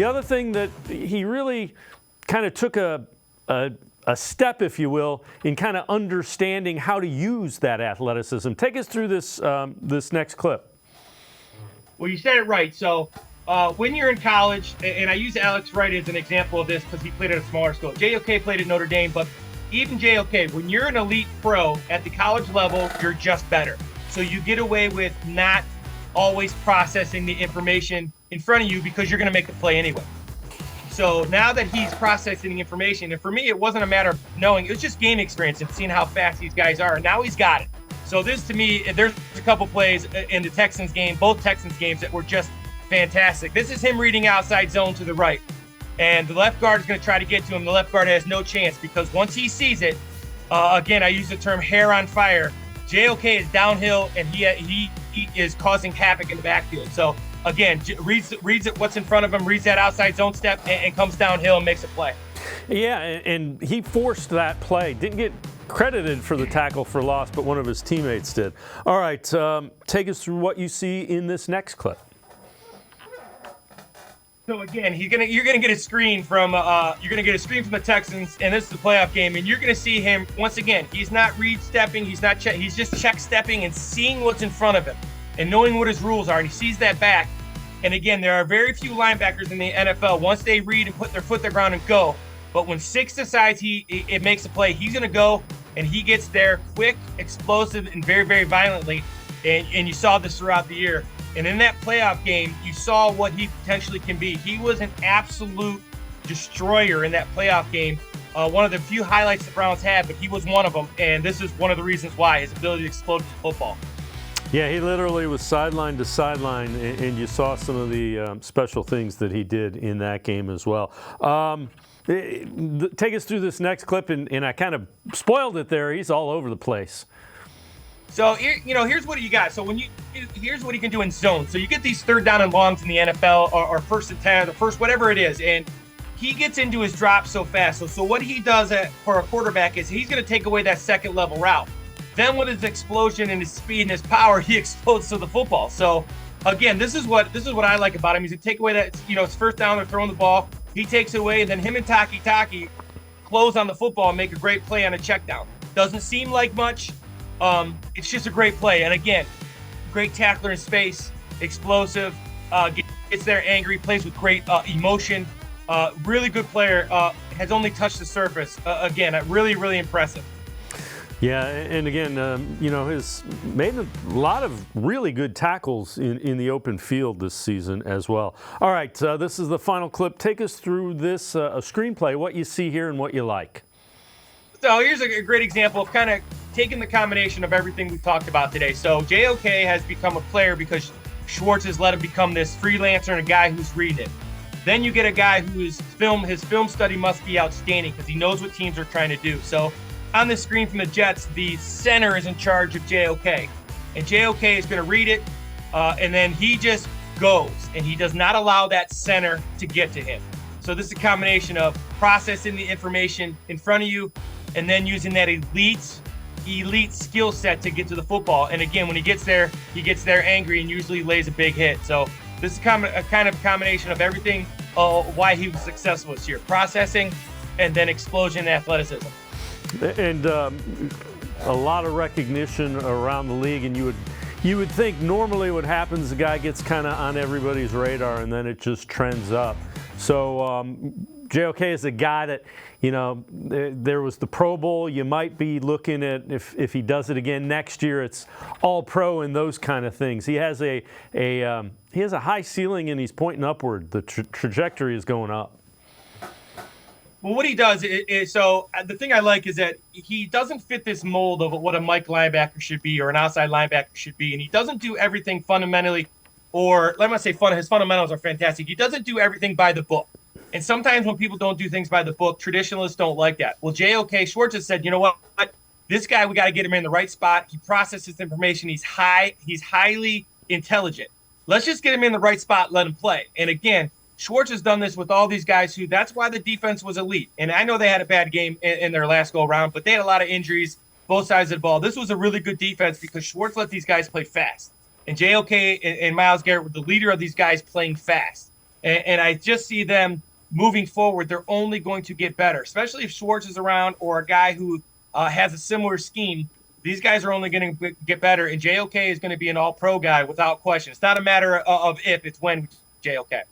The other thing that he really kind of took a step, if you will, in kind of understanding how to use that athleticism. Take us through this next clip. Well, you said it right. So when you're in college, and I use Alex Wright as an example of this because he played at a smaller school. JOK played at Notre Dame, but even JOK, when you're an elite pro at the college level, you're just better. So you get away with not always processing the information in front of you because you're going to make the play anyway. So now that he's processing the information, and for me, it wasn't a matter of knowing, it was just game experience and seeing how fast these guys are. And now he's got it. So this, to me, there's a couple plays in the Texans game, both Texans games, that were just fantastic. This is him reading outside zone to the right. And the left guard is going to try to get to him. The left guard has no chance because once he sees it, again, I use the term hair on fire. JOK is downhill, and he is causing havoc in the backfield. So, again, reads it, what's in front of him, reads that outside zone step, and comes downhill and makes a play. Yeah, and he forced that play. Didn't get credited for the tackle for loss, but one of his teammates did. All right, take us through what you see in this next clip. So again, you're gonna get a screen from the Texans, and this is the playoff game, and you're gonna see him once again. He's not read stepping, he's just check stepping and seeing what's in front of him and knowing what his rules are, and he sees that back. And again, there are very few linebackers in the NFL. Once they read and put their foot to the ground and go, but when 6 decides it makes a play, he's gonna go, and he gets there quick, explosive, and very, very violently. And you saw this throughout the year. And in that playoff game, you saw what he potentially can be. He was an absolute destroyer in that playoff game. One of the few highlights the Browns had, but he was one of them. And this is one of the reasons why, his ability to explode the football. Yeah, he literally was sideline to sideline, and you saw some of the special things that he did in that game as well. Take us through this next clip, and I kind of spoiled it there. He's all over the place. So, here's what you got. So here's what he can do in zone. So you get these 3rd down and longs in the NFL, or 1st and 10, or first, whatever it is. And he gets into his drop so fast. So what he does for a quarterback is he's going to take away that 2nd level route. Then with his explosion and his speed and his power, he explodes to the football. So again, this is what I like about him. He's going to take away that, it's 1st down, they're throwing the ball. He takes it away, and then him and Taki close on the football and make a great play on a check down. Doesn't seem like much. It's just a great play. And again, great tackler in space, explosive, gets there angry, plays with great emotion. Really good player, has only touched the surface. Again, really, really impressive. Yeah, and again, has made a lot of really good tackles in the open field this season as well. All right, this is the final clip. Take us through this screenplay, what you see here and what you like. So here's a great example of kind of taking the combination of everything we've talked about today. So JOK has become a player because Schwartz has let him become this freelancer and a guy who's reading it. Then you get a guy whose film study must be outstanding because he knows what teams are trying to do. So on the screen from the Jets, the center is in charge of JOK. And JOK is going to read it, and then he just goes. And he does not allow that center to get to him. So this is a combination of processing the information in front of you and then using that elite skill set to get to the football. And again, when he gets there angry and usually lays a big hit. So this is a kind of combination of everything, why he was successful this year. Processing and then explosion and athleticism. And a lot of recognition around the league, and you would think normally what happens, the guy gets kind of on everybody's radar and then it just trends up. So JOK is a guy that, there was the Pro Bowl. You might be looking at if he does it again next year, it's all pro and those kind of things. He has a high ceiling and he's pointing upward. The trajectory is going up. Well, what he does is so the thing I like is that he doesn't fit this mold of what a Mike linebacker should be or an outside linebacker should be, and he doesn't do everything fundamentally, or let me say his fundamentals are fantastic. He doesn't do everything by the book. And sometimes when people don't do things by the book, traditionalists don't like that. Well, JOK Schwartz has said, you know what? This guy, we got to get him in the right spot. He processes information. He's highly intelligent. Let's just get him in the right spot, let him play. And again, Schwartz has done this with all these guys that's why the defense was elite. And I know they had a bad game in their last go around, but they had a lot of injuries, both sides of the ball. This was a really good defense because Schwartz let these guys play fast. And JOK and Myles Garrett were the leader of these guys playing fast. And I just see them moving forward. They're only going to get better, especially if Schwartz is around or a guy who has a similar scheme. These guys are only going to get better, and JOK is going to be an all-pro guy without question. It's not a matter of if, it's when with JOK.